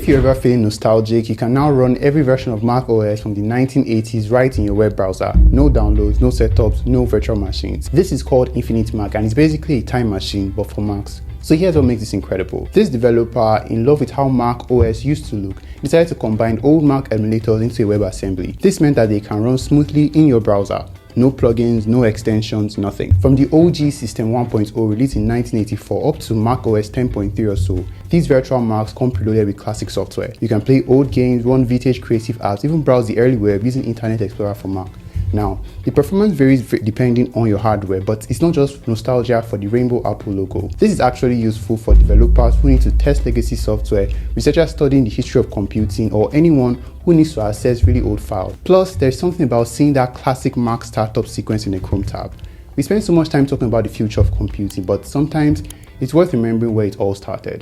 If you're ever feeling nostalgic, you can now run every version of macOS from the 1980s right in your web browser. No downloads, no setups, no virtual machines. This is called Infinite Mac, and it's basically a time machine but for Macs. So here's what makes this incredible. This developer, in love with how macOS used to look, decided to combine old Mac emulators into a WebAssembly. This meant that they can run smoothly in your browser. No plugins, no extensions, nothing. From the O.G System 1.0 released in 1984 up to macOS 10.3 or so, these virtual Macs come preloaded with classic software. You can play old games, run vintage creative apps, even browse the early web using Internet Explorer for Mac. Now, the performance varies depending on your hardware, but it's not just nostalgia for the rainbow Apple logo. This is actually useful for developers who need to test legacy software, researchers studying the history of computing, or anyone who needs to access really old files. Plus, there's something about seeing that classic Mac startup sequence in a Chrome tab. We spend so much time talking about the future of computing, but sometimes it's worth remembering where it all started.